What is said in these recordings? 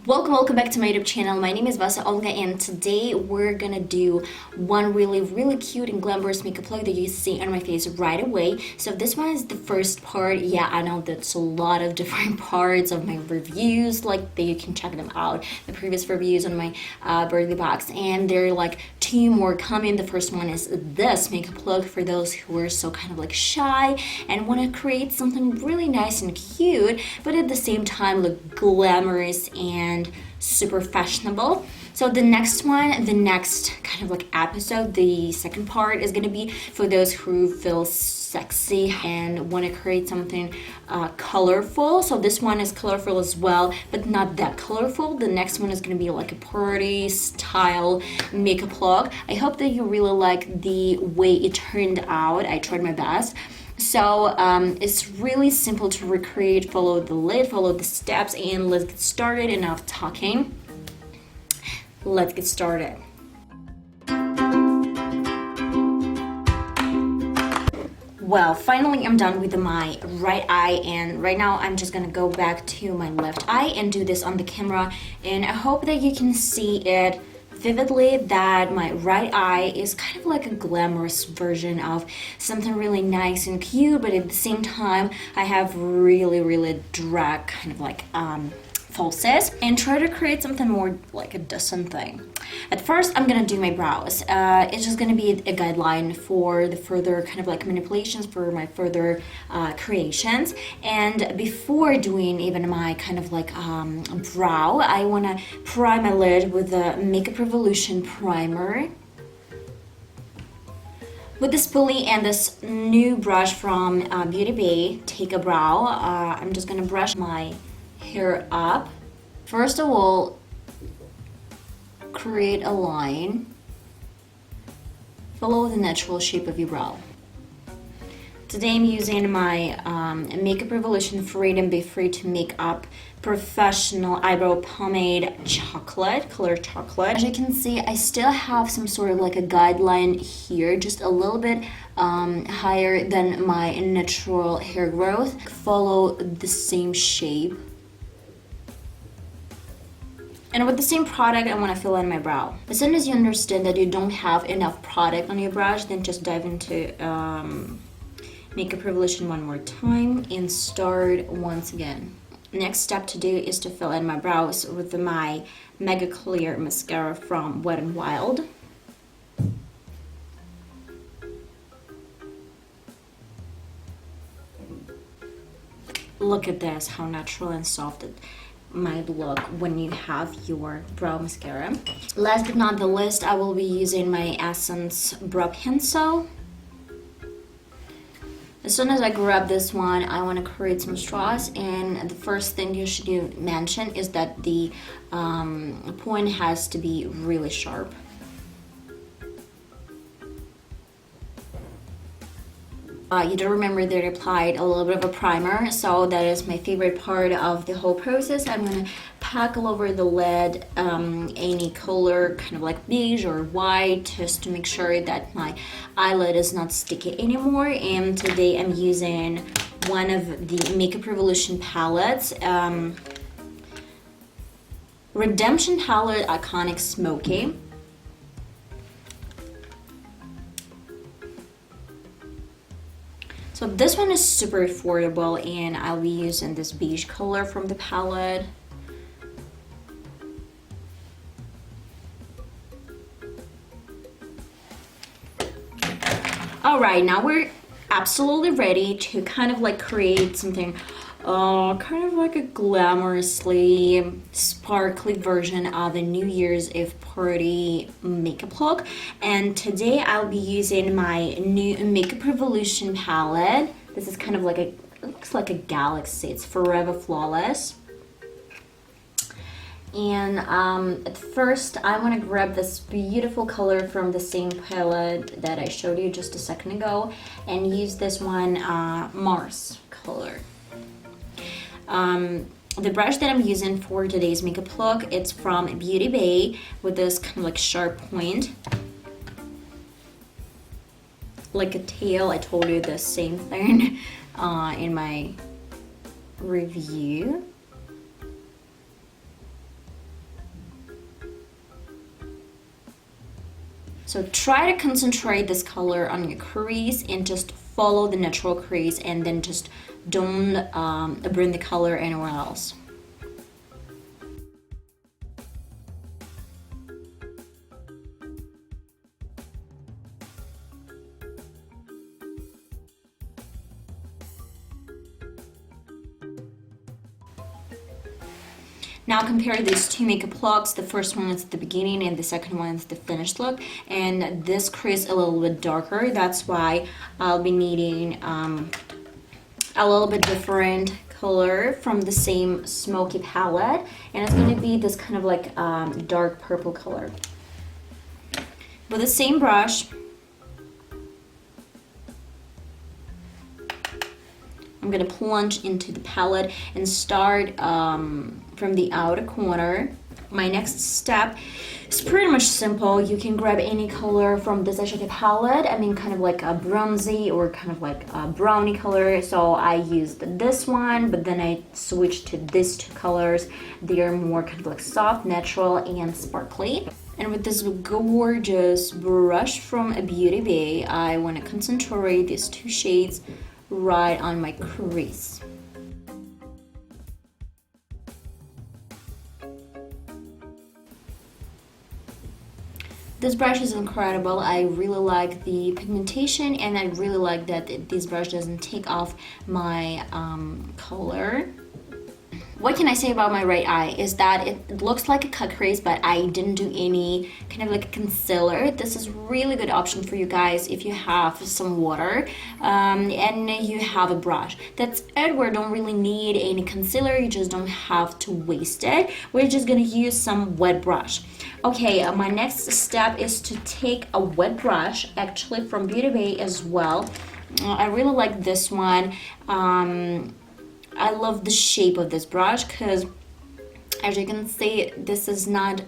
Welcome back to my YouTube channel. My name is Vasa Olga, and today we're gonna do one really cute and glamorous makeup look that you see on my face right away. So this one is the first part. Yeah, I know that's a lot of different parts of my reviews, like that you can check them out, the previous reviews on my birthday box, and there are like two more coming. The first one is this makeup look for those who are so kind of like shy and want to create something really nice and cute, but at the same time look glamorous and super fashionable. So the next kind of like episode, the second part is gonna be for those who feel sexy and want to create something colorful. So this one is colorful as well, but not that colorful. The next one is gonna be like a party style makeup look. I hope that you really like the way it turned out. I tried my best. So it's really simple to recreate. Follow the lid, follow the steps, and let's get started. Enough talking. Let's get started. Well, finally I'm done with my right eye, and right now I'm just gonna go back to my left eye and do this on the camera, and I hope that you can see it vividly that my right eye is kind of like a glamorous version of something really nice and cute, but at the same time I have really drag kind of like falsies and try to create something more like a decent thing. At first I'm gonna do my brows. It's just gonna be a guideline for the further kind of like manipulations for my further creations. And before doing even my kind of like brow, I wanna prime my lid with the Makeup Revolution primer. With this spoolie and this new brush from Beauty Bay, Take a Brow, I'm just gonna brush my hair up. First of all, create a line. Follow the natural shape of your brow. Today I'm using my Makeup Revolution Freedom Be Free to Make Up Professional Eyebrow Pomade Chocolate, color chocolate. As you can see, I still have some sort of like a guideline here, just a little bit higher than my natural hair growth. Follow the same shape. And with the same product, I want to fill in my brow. As soon as you understand that you don't have enough product on your brush, then just dive into Makeup Revolution one more time and start once again. Next step to do is to fill in my brows with my Mega Clear mascara from Wet n Wild. Look at this, how natural and soft it might look when you have your brow mascara. Last but not the least, I will be using my Essence Brow Pencil. As soon as I grab this one, I want to create some straws, and the first thing you should mention is that the point has to be really sharp. You do remember that I applied a little bit of a primer, so that is my favorite part of the whole process. I'm gonna pack all over the lid any color, kind of like beige or white, just to make sure that my eyelid is not sticky anymore. And today I'm using one of the Makeup Revolution palettes, Redemption palette Iconic Smoky. So this one is super affordable, and I'll be using this beige color from the palette. Alright, now we're absolutely ready to kind of like create something kind of like a glamorously sparkly version of a New Year's Eve party makeup look. And today I'll be using my new Makeup Revolution palette. This is kind of like it looks like a galaxy. It's Forever Flawless. And at first I want to grab this beautiful color from the same palette that I showed you just a second ago and use this one, Mars color. The brush that I'm using for today's makeup look, it's from Beauty Bay with this kind of like sharp point, like a tail. I told you the same thing in my review. So try to concentrate this color on your crease and just follow the natural crease, and then just don't bring the color anywhere else. Now compare these two makeup looks. The first one is the beginning and the second one is the finished look. And this crease a little bit darker. That's why I'll be needing a little bit different color from the same smoky palette. And it's going to be this kind of like dark purple color. With the same brush, I'm gonna plunge into the palette and start from the outer corner. My next step is pretty much simple. You can grab any color from this eyeshadow palette. I mean, kind of like a bronzy or kind of like a brownie color. So I used this one, but then I switched to these two colors. They are more kind of like soft, natural, and sparkly. And with this gorgeous brush from Beauty Bay, I want to concentrate these two shades right on my crease. This brush is incredible. I really like the pigmentation, and I really like that this brush doesn't take off my color. What can I say about my right eye is that it looks like a cut crease, but I didn't do any kind of like a concealer. This is really good option for you guys if you have some water and you have a brush. That's it. We don't really need any concealer. You just don't have to waste it. We're just gonna use some wet brush. Okay, my next step is to take a wet brush, actually from Beauty Bay as well. I really like this one. I love the shape of this brush because, as you can see, this is not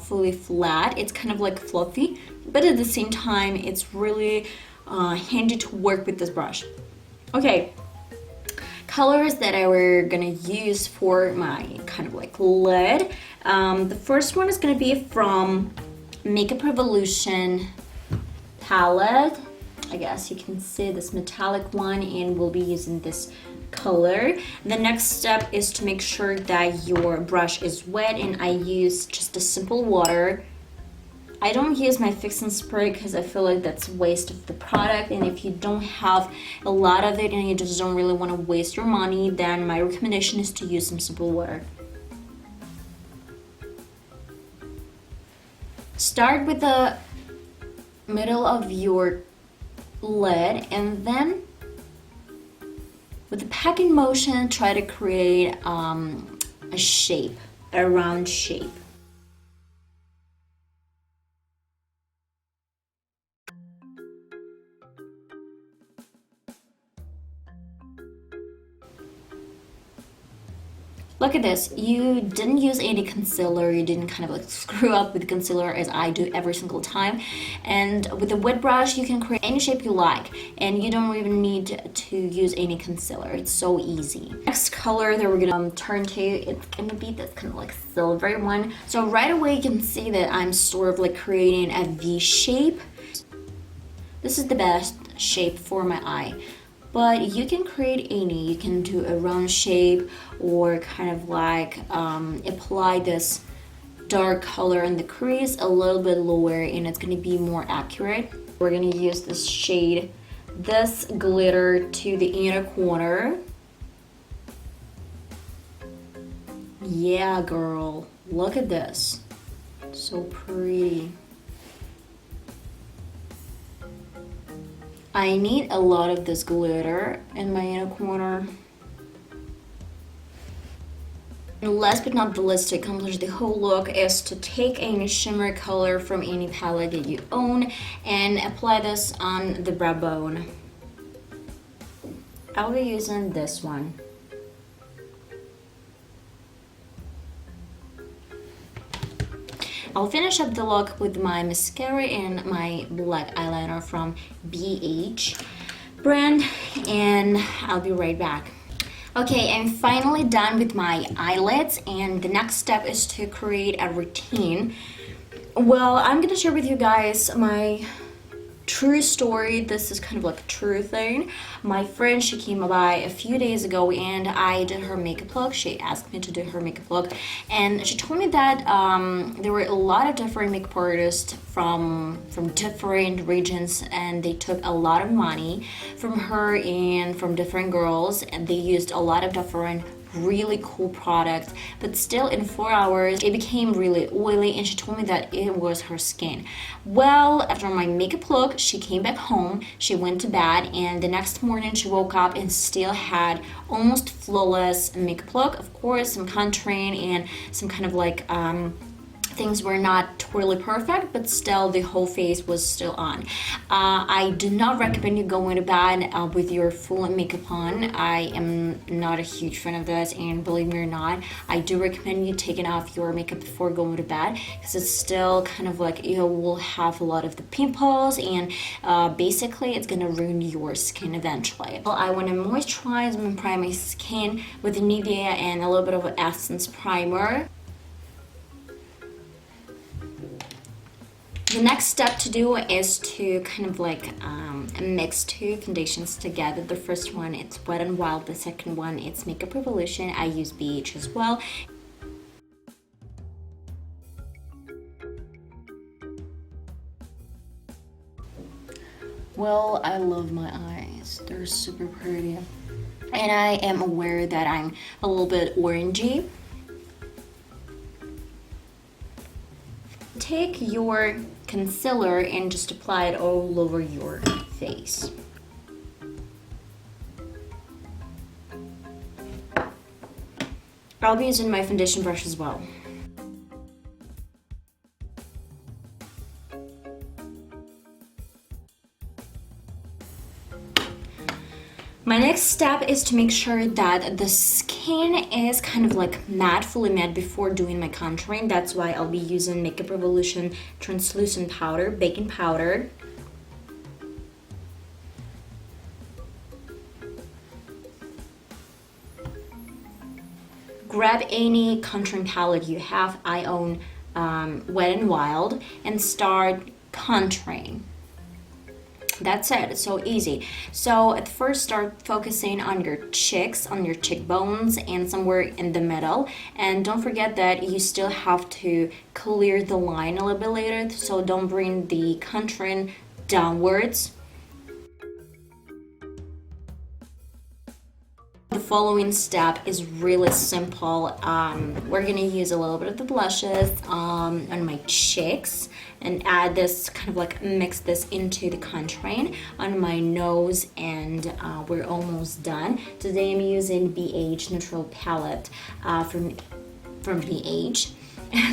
fully flat. It's kind of like fluffy, but at the same time, it's really handy to work with this brush. Okay, colors that I were gonna use for my kind of like lid. The first one is gonna be from Makeup Revolution palette. I guess you can see this metallic one, and we'll be using this color. The next step is to make sure that your brush is wet, and I use just a simple water. I don't use my fix and spray because I feel like that's a waste of the product, and if you don't have a lot of it and you just don't really want to waste your money, then my recommendation is to use some simple water. Start with the middle of your lid, and then with the packing motion, try to create a shape, a round shape. Look at this, you didn't use any concealer, you didn't kind of like screw up with concealer as I do every single time. And with a wet brush, you can create any shape you like, and you don't even need to use any concealer. It's so easy. Next color that we're gonna turn to, it's gonna be this kind of like silvery one. So right away you can see that I'm sort of like creating a V shape. This is the best shape for my eye. But you can create any. You can do a round shape or kind of like apply this dark color in the crease a little bit lower, and it's gonna be more accurate. We're gonna use this shade, this glitter to the inner corner. Yeah, girl, look at this. So pretty. I need a lot of this glitter in my inner corner. And last but not the least, to accomplish the whole look is to take any shimmer color from any palette that you own and apply this on the brow bone. I'll be using this one. I'll finish up the look with my mascara and my black eyeliner from BH brand, and I'll be right back. Okay, I'm finally done with my eyelids, and the next step is to create a routine. Well, I'm gonna share with you guys my true story. This is kind of like a true thing. My friend, she came by a few days ago and I did her makeup look. She asked me to do her makeup look, and she told me that there were a lot of different makeup artists from different regions, and they took a lot of money from her and from different girls, and they used a lot of different really cool products, but still in 4 hours it became really oily, and she told me that it was her skin. Well, after my makeup look, she came back home, she went to bed, and the next morning she woke up and still had almost flawless makeup look. Of course, some contouring and some kind of like things were not totally perfect, but still the whole face was still on. I do not recommend you going to bed with your full makeup on. I am not a huge fan of this, and believe me or not, I do recommend you taking off your makeup before going to bed, because it's still kind of like you will have a lot of the pimples, and basically it's gonna ruin your skin eventually. Well, I want to moisturize and prime my skin with NIVEA and a little bit of an essence primer. The next step to do is to kind of like mix two foundations together. The first one, it's Wet n Wild. The second one, it's Makeup Revolution. I use beige as well. Well, I love my eyes. They're super pretty. And I am aware that I'm a little bit orangey. Take your concealer and just apply it all over your face. I'll be using my foundation brush as well. My next step is to make sure that the skin is kind of like matte, fully matte before doing my contouring. That's why I'll be using Makeup Revolution translucent powder, baking powder. Grab any contouring palette you have. I own Wet n Wild, and start contouring. That's it. It's so easy. So at first, start focusing on your cheeks, on your cheekbones, and somewhere in the middle. And don't forget that you still have to clear the line a little bit later, so don't bring the contouring downwards. The following step is really simple. We're gonna use a little bit of the blushes on my cheeks and add this, kind of like mix this into the contouring on my nose, and we're almost done. Today I'm using BH Neutral Palette from BH.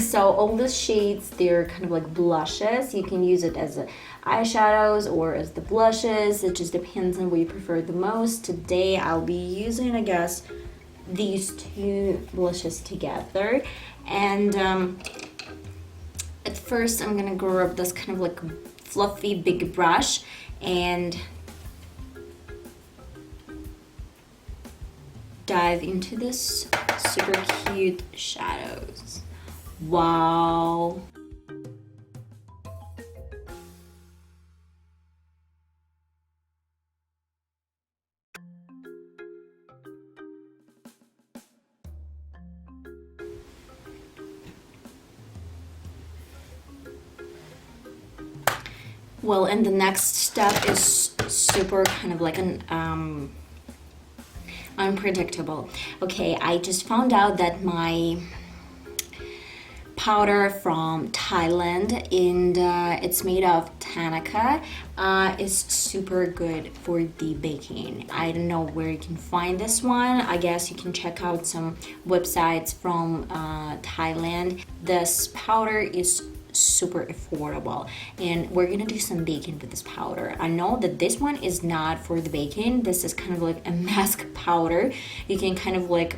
So all the shades, they're kind of like blushes. You can use it as eyeshadows or as the blushes. It just depends on what you prefer the most. Today I'll be using, I guess, these two blushes together. And at first I'm gonna grab this kind of like fluffy big brush and dive into this super cute shadows. Wow. Well, and the next step is super kind of like an unpredictable. Okay, I just found out that my powder from Thailand, and it's made of Tanaka, is super good for the baking. I don't know where you can find this one. I guess you can check out some websites from Thailand. This powder is super affordable, and we're gonna do some baking with this powder. I know that this one is not for the baking. This is kind of like a mask powder. You can kind of like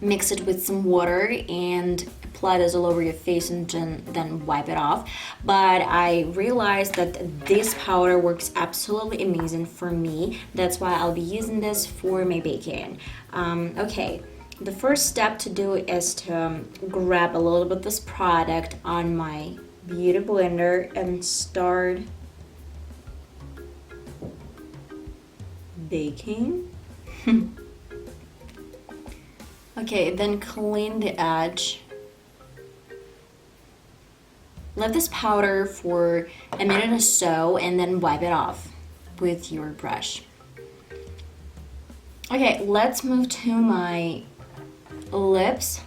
mix it with some water and apply this all over your face and then wipe it off. But I realized that this powder works absolutely amazing for me. That's why I'll be using this for my baking. Okay. The first step to do is to grab a little bit of this product on my beauty blender and start baking. Okay, then clean the edge. Let this powder for a minute or so and then wipe it off with your brush. Okay, let's move to my lips.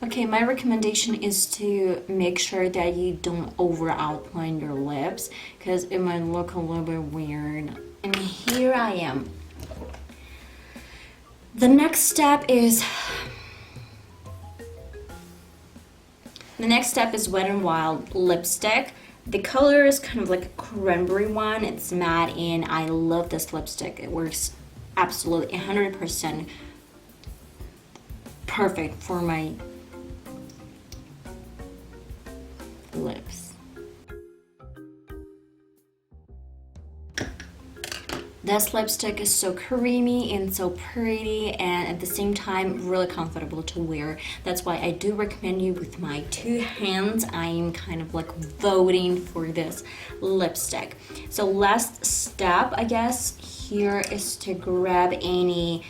Okay, my recommendation is to make sure that you don't over outline your lips because it might look a little bit weird. And here I am. The next step is Wet n Wild lipstick. The color is kind of like a cranberry one. It's matte and I love this lipstick. It works absolutely 100% perfect for my lips. This lipstick is so creamy and so pretty and at the same time really comfortable to wear. That's why I do recommend you with my two hands. I'm kind of like voting for this lipstick. So last step, I guess, here is to grab any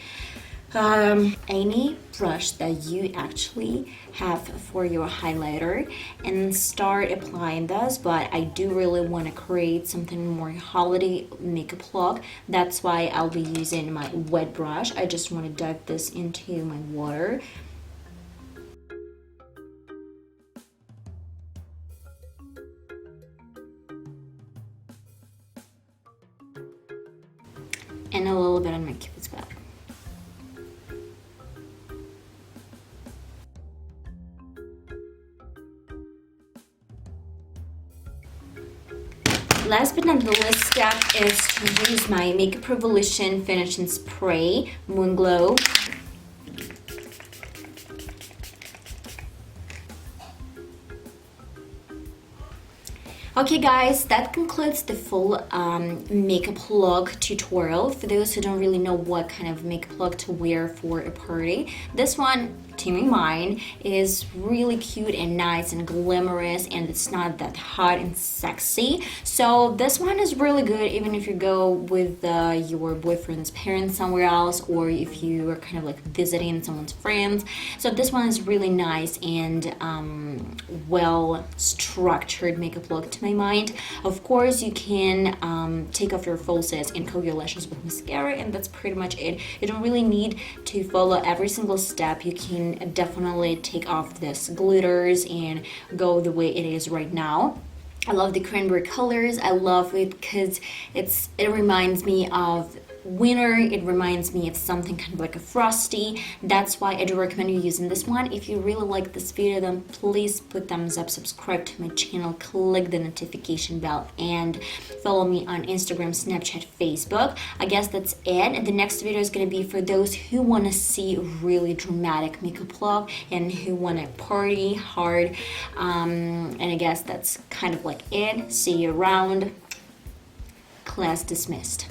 brush that you actually have for your highlighter and start applying this, but I do really want to create something more holiday makeup look. That's why I'll be using my wet brush. I just want to dip this into my water. And a little bit on my cupid's bow. Last but not the least step is to use my Makeup Revolution Finishing Spray Moon Glow. Okay guys, that concludes the full makeup look tutorial. For those who don't really know what kind of makeup look to wear for a party, this one, to my mind, is really cute and nice and glamorous, and it's not that hot and sexy. So this one is really good even if you go with your boyfriend's parents somewhere else, or if you are kind of like visiting someone's friends. So this one is really nice and well structured makeup look to my mind. Of course, you can take off your falsies and coat your lashes with mascara, and that's pretty much it. You don't really need to follow every single step. You can definitely take off this glitters and go the way it is right now. I love the cranberry colors. I love it because it reminds me of winter. It reminds me of something kind of like a frosty. That's why I do recommend you using this one. If you really like this video, then please put thumbs up, subscribe to my channel, click the notification bell, and follow me on Instagram, Snapchat, Facebook. I guess that's it. The next video is going to be for those who want to see really dramatic makeup look and who want to party hard. And I guess that's kind of like it. See you around. Class dismissed.